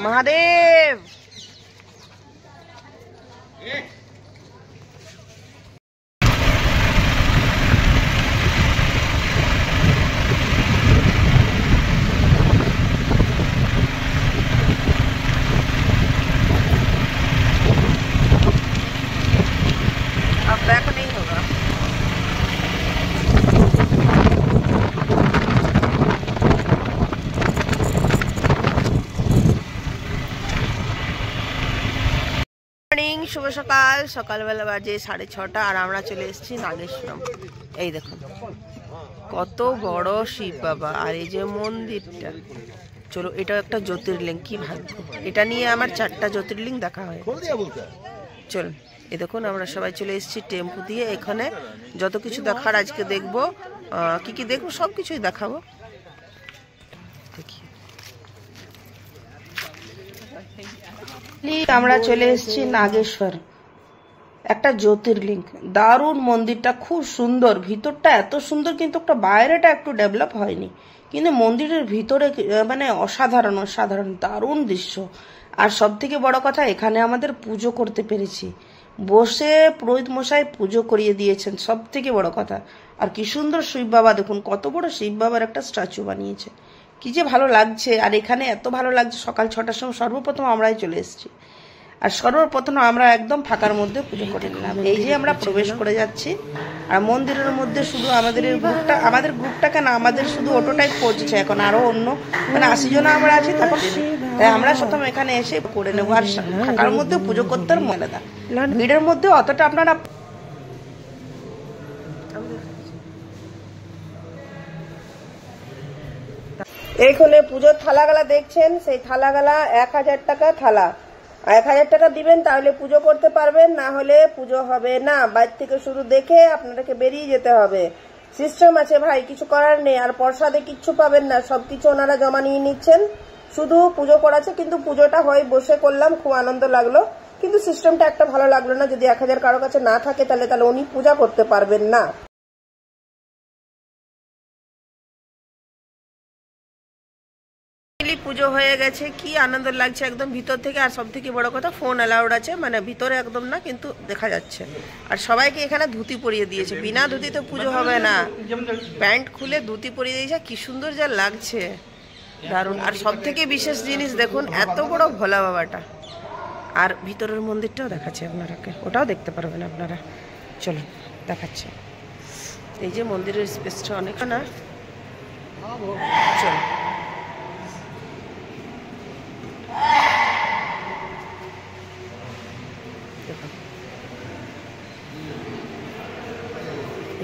महादेव अब बैक नहीं होगा। শুভ সকাল। সকালবেলা বাজে 6:30 আর আমরা চলে এসেছি নাগেশ্বরম। এই দেখুন কত বড় শিব বাবা, আর এই যে মন্দিরটা, চলো এটাও একটা জ্যোতির্লিঙ্গ। কি ভাগ্য, এটা নিয়ে আমার 4টা জ্যোতির্লিঙ্গ দেখা হয়। চল এই দেখুন আমরা সবাই চলে এসেছি টেম্পু দিয়ে। এখানে যত কিছু দেখার আজকে দেখবো, কি কি দেখবো সব কিছুই দেখাবো। দেখি আমরা চলে এসেছি নাগেশ্বর, একটা জ্যোতির্লিঙ্গ। দারুণ মন্দিরটা, খুব সুন্দর, ভিতরটা এত সুন্দর, কিন্তু একটা বাইরেটা একটু ডেভেলপ হয়নি, কিন্তু মন্দিরের ভিতরে মানে অসাধারণ অসাধারণ দারুণ দৃশ্য। আর সব থেকে বড় কথা, এখানে আমাদের পুজো করতে পেরেছি, বসে পুরোহিত মশাই পুজো করিয়ে দিয়েছেন, সব থেকে বড় কথা। আর কি সুন্দর শিব বাবা, দেখুন কত বড় শিব বাবার একটা স্ট্যাচু বানিয়েছে, কি যে ভালো লাগছে। আর এখানে এত ভালো লাগছে, সকাল 6টার সময় সর্বপ্রথম আমরাই চলে এসেছি। আর সর্বপ্রথম আমরা একদম ফাঁকার মধ্যে পুজো করে নিলাম। এই যে আমরা প্রবেশ করে যাচ্ছি, আর মন্দিরের মধ্যে শুধু আমাদের গ্রুপটা কেন, আমাদের শুধু অটোটাই পৌঁছেছে, এখন আরো অন্য মানে 80 জন আমরা আছি। তখন তাই আমরা প্রথম এখানে এসে করে নেবো। আর ফাঁকার মধ্যে পুজো করতে আর মনে দা, ভিড়ের মধ্যে অতটা আপনারা এইখানে পুজোর থালাগালা দেখছেন, সেই থালাগালা 1000 টাকা থালা। 1000 টাকা দিবেন তাহলে পুজো করতে পারবেন, না হলে পুজো হবে না। বাইরে থেকে শুধু দেখে আপনাদেরকে বেরিয়ে যেতে হবে। সিস্টেম আছে ভাই, কিছু করার নেই। আর প্রসাদে কিচ্ছু পাবেন না, সবকিছু ওনারা জমা নিয়ে নিচ্ছেন, শুধু পুজো করাচ্ছে। কিন্তু পুজোটা হয় বসে করলাম, খুব আনন্দ লাগলো, কিন্তু সিস্টেমটা একটা ভালো লাগলো না। যদি 1000 কারো কাছে না থাকে তাহলে উনি পূজা করতে পারবেন না। পুজো হয়ে গেছে, কি আনন্দ লাগছে একদম ভিতর থেকে। আর সব থেকে বড় কথা, ফোন অ্যালাউড আছে, মানে ভিতরে একদম না, কিন্তু দেখা যাচ্ছে। আর সবাইকে এখানে ধুতি পরিয়ে দিয়েছে, বিনা ধুতিতে পুজো হবে না, প্যান্ট খুলে ধুতি পরিয়ে দিয়েছে। কি সুন্দর যা লাগছে, দারুণ। আর সব থেকে বিশেষ জিনিস দেখুন, এত বড় ভোলা বাবাটা। আর ভিতরের মন্দিরটাও দেখাচ্ছে আপনারাকে, ওটাও দেখতে পারবেন আপনারা। চলুন দেখাচ্ছে। এই যে মন্দিরের স্পেসটা অনেক না, চলো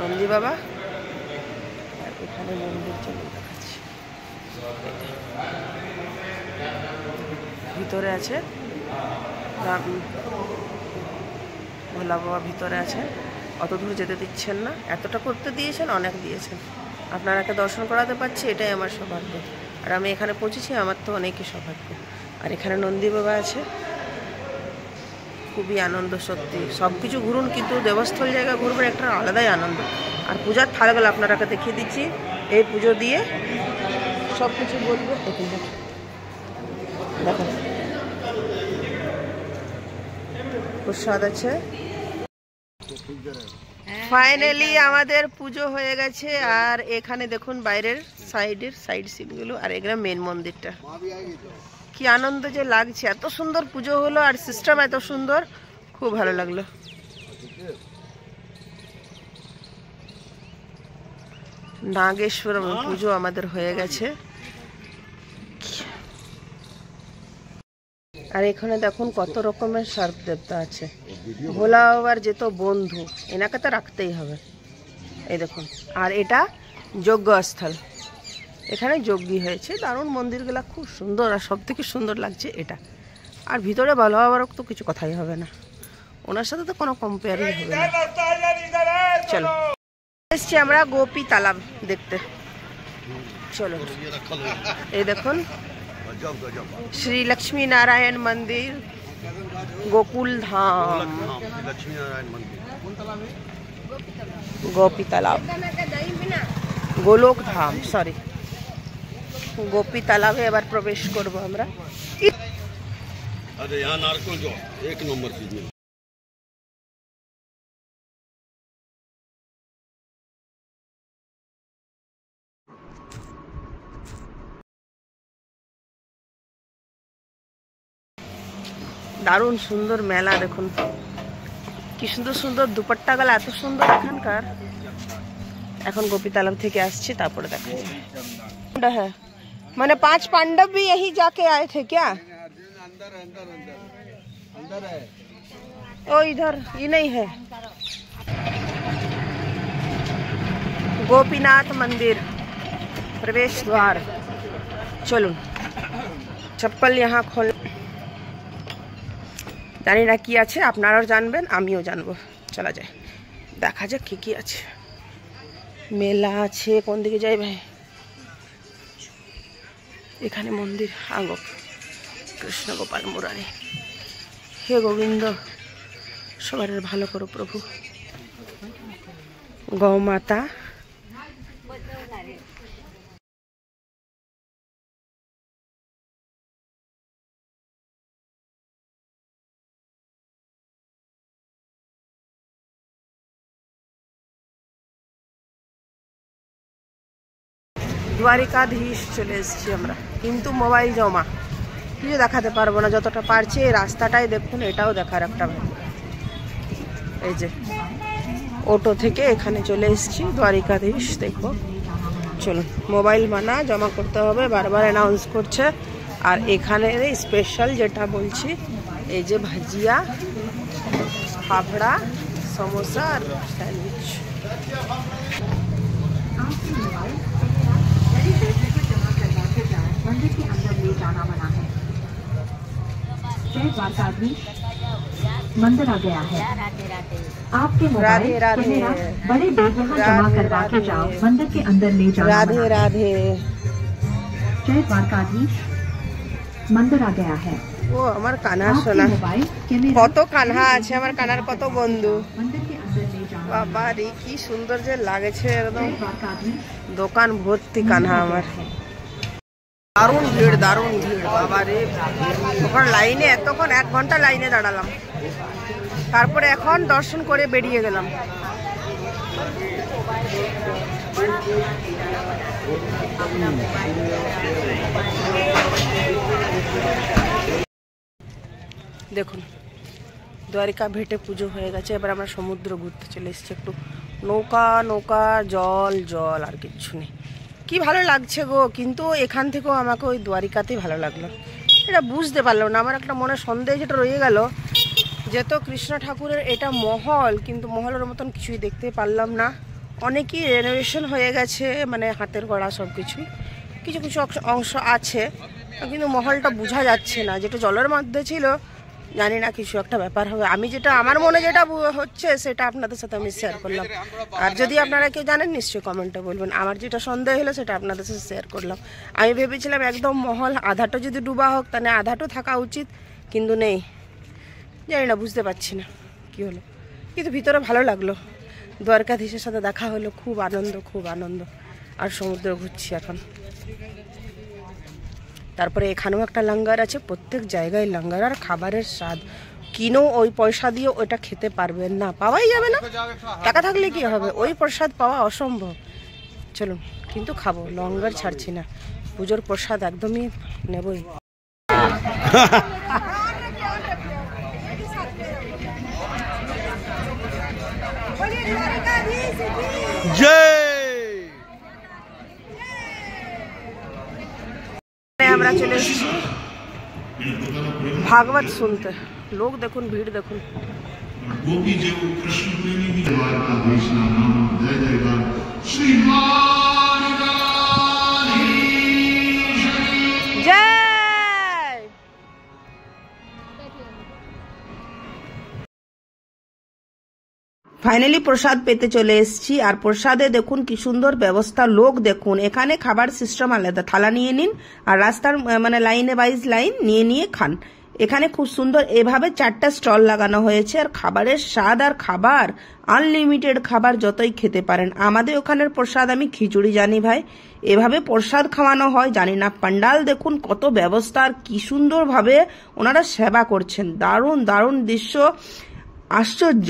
নন্দী বাবা। আর এখানে মন্দির চলে দেখাচ্ছি, ভিতরে আছে ভোলা বাবা, ভিতরে আছে। অত দূর যেতে দিচ্ছেন না, এতটা করতে দিয়েছেন, অনেক দিয়েছেন। আপনারাকে দর্শন করাতে পারছি, এটাই আমার সৌভাগ্য। আর আমি এখানে পৌঁছেছি, আমার তো অনেকই সৌভাগ্য। আর এখানে নন্দী বাবা আছে, খুবই আনন্দ সত্যি। সব কিছু ঘুরুন, কিন্তু দেবস্থল জায়গা ঘুরবেন, একটা আলাদাই আনন্দ। আর পূজার থালাগুলো আপনারাকে দেখিয়ে দিচ্ছি। এই পুজো দিয়ে সব কিছু বলবো, দেখুন দেখুন প্রসাদ আছে। ফাইনালি আমাদের পুজো হয়ে গেছে। আর এখানে দেখুন বাইরের সাইড সিনগুলো, আর এখানে মেন মন্দিরটা। কি আনন্দ যে লাগছে, এত সুন্দর পুজো হলো, আর সিস্টেম এত সুন্দর, খুব ভালো লাগলো। নাগেশ্বরম পুজো আমাদের হয়ে গেছে। আর এখানে দেখুন কত রকমের সর্প দেবতা আছে। ভোলা বাবার যেত বন্ধু, এনাকে তো রাখতেই হবে। এই দেখুন, আর এটা যজ্ঞস্থল, এখানে যজ্ঞী হয়েছে। দারুণ মন্দিরগুলা খুব সুন্দর, আর সব থেকে সুন্দর লাগছে এটা। আর ভিতরে ভালো হওয়ার তো কিছু কথাই হবে না, ওনার সাথে তো কোনো কম্পেয়ারই হবে না। চলো এসছি আমরা গোপী তালাব দেখতে, চলো। এই দেখুন শ্রী লক্ষ্মী নারায়ণ মন্দির, গোকুল ধাম, গোপী তালাব। গোলক ধাম, সরি, গোপী তালাবে এবার প্রবেশ করব আমরা। দারুণ সুন্দর মেলা, দেখুন কি সুন্দর সুন্দর দুপাট্টা গলা, এত সুন্দর এখানকার। এখন গোপী तालाब থেকে আসছি, তারপরে দেখা যাবে। হ্যাঁ, মানে 5 पांडव भी यही जाके आए थे क्या? ओ इधर ये नहीं है। गोपीनाथ मंदिर प्रवेश द्वार। चलुन चप्पल यहाँ खोल, জানি না কি আছে, আপনারাও জানবেন আমিও জানবো। চলা যায়, দেখা যাক কি কি আছে। মেলা আছে, কোন দিকে যাই ভাই? এখানে মন্দির, আগো কৃষ্ণ গোপাল মুরারি। হে গোবিন্দ, সবার ভালো করো প্রভু। গৌ মাতা, দ্বারিকাধীশ চলে এসেছি আমরা, কিন্তু মোবাইল জমা, কিছু দেখাতে পারবো না। যতটা পারছি এই রাস্তাটাই দেখুন, এটাও দেখার একটা ভাই। এই যে অটো থেকে এখানে চলে এসেছি, দ্বারিকাধীশ দেখবো। চলুন, মোবাইল মানা জমা করতে হবে, বারবার অ্যানাউন্স করছে। আর এখানে স্পেশাল যেটা বলছি, এই যে ভাজিয়া, ফাফড়া, সমোসা আর স্যান্ডউইচ। मंदिर के अंदर ले जाना मना है। जय द्वारकाधीश, मंदिर आ गया है। आपके मोबाइल कैमरा बड़े बैग यहाँ जमा करवा के जाओ, मंदिर के अंदर ले जाना। राधे राधे। जय द्वारकाधीश, मंदिर आ गया है। ও আমার কানা সোনা, কত কানহা আছে আমার কানার, কত বন্ধু। বাবা রে কি সুন্দর যে লাগছে, একদম দোকান ভর্তি কানহা আমার। দারুণ ভিড়, দারুণ ভিড় বাবা রে। তখন লাইনে, এতক্ষণ 1 ঘন্টা লাইনে দাঁড়ালাম, তারপরে এখন দর্শন করে বেরিয়ে গেলাম। দেখুন দ্বারিকা ভেটে পুজো হয়ে গেছে, এবার আমরা সমুদ্র ঘুরতে চলে এসেছি। একটু নৌকা নৌকা, জল জল, আর কিচ্ছু নেই। কি ভালো লাগছে গো, কিন্তু এখান থেকেও আমাকে ওই দ্বারিকাতেই ভালো লাগলো। এটা বুঝতে পারলাম না, আমার একটা মনে সন্দেহ যেটা রয়ে গেল, যে তো কৃষ্ণ ঠাকুরের এটা মহল, কিন্তু মহলের মতন কিছুই দেখতে পারলাম না। অনেকই রেনোভেশন হয়ে গেছে, মানে হাতের গড়া সব কিছুই, কিছু কিছু অংশ আছে, কিন্তু মহলটা বোঝা যাচ্ছে না। যেটা জলের মধ্যে ছিল, জানি না কিছু একটা ব্যাপার হবে। আমি যেটা আমার মনে যেটা হচ্ছে সেটা আপনাদের সাথে আমি শেয়ার করলাম। আর যদি আপনারা কেউ জানেন নিশ্চয়ই কমেন্টে বলবেন। আমার যেটা সন্দেহ হলো সেটা আপনাদের সাথে শেয়ার করলাম। আমি ভেবেছিলাম একদম মহল আধাটা যদি ডুবা হোক, তাহলে আধাটাও থাকা উচিত, কিন্তু নেই। জানি না, বুঝতে পারছি না কি হলো, কিন্তু ভিতরে ভালো লাগলো। দ্বারকাধীশের সাথে দেখা হলো, খুব আনন্দ, খুব আনন্দ। আর সমুদ্র ঘুরছি এখন। তারপরে এখানেও একটা লঙ্গার আছে, প্রত্যেক জায়গায় লঙ্গার, আর খাবারের স্বাদ কিনেও ওই পয়সা দিয়ে ওটা খেতে পারবেন না, পাওয়াই যাবে না। টাকা থাকলে কি হবে, ওই প্রসাদ পাওয়া অসম্ভব। চলুন, কিন্তু খাবো, লঙ্গার ছাড়ছি না, পুজোর প্রসাদ একদমই নেবই। আমরা চলে এসেছি ভাগবত শুনতে। লোক দেখুন, ভিড় দেখুন। জয়। ফাইনালি প্রসাদ পেতে চলে এসেছি। আর প্রসাদে দেখুন কি সুন্দর ব্যবস্থা, লোক দেখুন। এখানে খাবার সিস্টেম আলাদা, থালা নিয়ে নিন আর রাস্তার মানে লাইনে ওয়াইজ লাইন নিয়ে নিয়ে খান। এখানে খুব সুন্দর এভাবে 4টা স্টল লাগানো হয়েছে, আর খাবারের স্বাদ আর খাবার আনলিমিটেড খাবার যতই খেতে পারেন। আমাদের ওখানের প্রসাদ আমি খিচুড়ি জানি ভাই, এভাবে প্রসাদ খাওয়ানো হয় জানি না। পান্ডাল দেখুন কত ব্যবস্থা, আর কি সুন্দর ভাবে ওনারা সেবা করছেন, দারুণ দারুণ দৃশ্য, আশ্চর্য।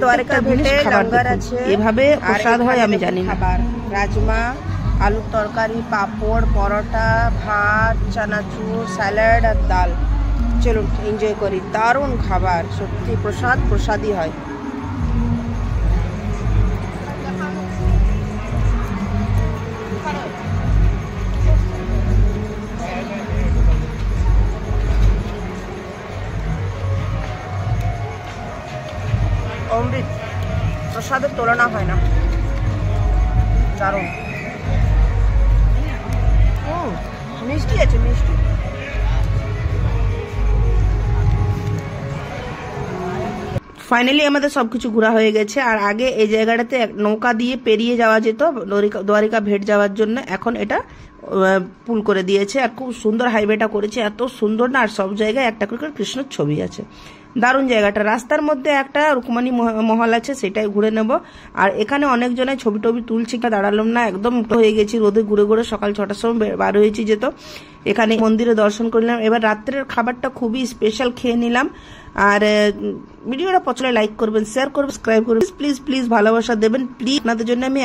দ্বারকা ভেটে লঙ্গর আছে, এভাবে প্রসাদ হয় আমি জানি না। খাবার রাজমা, আলুর তরকারি, পাঁপড়, পরোটা, ভাত, চানাচুর, স্যালাড আর ডাল। চলুন এনজয় করি, দারুণ খাবার, সত্যি প্রসাদ প্রসাদই হয়। অমৃত, প্রসাদের তুলনা হয় না, দারুণ। মিষ্টি আছে, মিষ্টি। ফাইনালি আমাদের সবকিছু ঘোরা হয়ে গেছে, আর আগে এই জায়গাটাতে নৌকা দিয়ে পেরিয়ে যাওয়া যেত দ্বারিকা ভেট যাওয়ার জন্য, এখন এটা পুল করে দিয়েছে, আর খুব সুন্দর হাইওয়েটা করেছে, এত সুন্দর না, আর সব জায়গায় একটা করে কৃষ্ণর ছবি আছে, দারুণ জায়গাটা। রাস্তার মধ্যে একটা রুকমানি মহল আছে, সেটাই ঘুরে নেব। আর এখানে অনেকজনে ছবি টবি তুলছি, দাঁড়ালাম না, একদম হয়ে গেছি রোদে ঘুরে ঘুরে, সকাল 6টার সময় বার হয়েছি যেত। এখানে মন্দিরে দর্শন করলাম। এবার রাত্রের খাবারটা খুবই স্পেশাল খেয়ে নিলাম। আর ভিডিওটা পছন্দ লাইক করবেন, শেয়ার করবেন, সাবস্ক্রাইব করবেন, প্লিজ প্লিজ ভালোবাসা দেবেন প্লিজ। আপনাদের জন্য আমি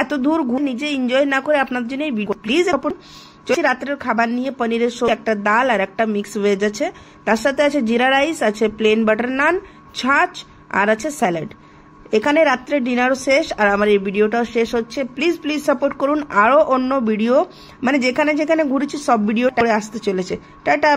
এত দূর নিজে এনজয় না করে আপনাদের জন্য প্লিজ। রাত্রের খাবার নিয়ে পনিরের একটা ডাল আর একটা মিক্স ভেজ আছে, তার সাথে আছে জিরা রাইস, আছে প্লেন বাটার নান, ছাঁচ, আর আছে স্যালাড। এখানে রাত্রে ডিনারও শেষ, আর আমার এই ভিডিওটাও শেষ হচ্ছে। প্লিজ প্লিজ সাপোর্ট করুন। আরো অন্য ভিডিও যেখানে যেখানে ঘুরেছি সব ভিডিও আসতে চলেছে। টাটা।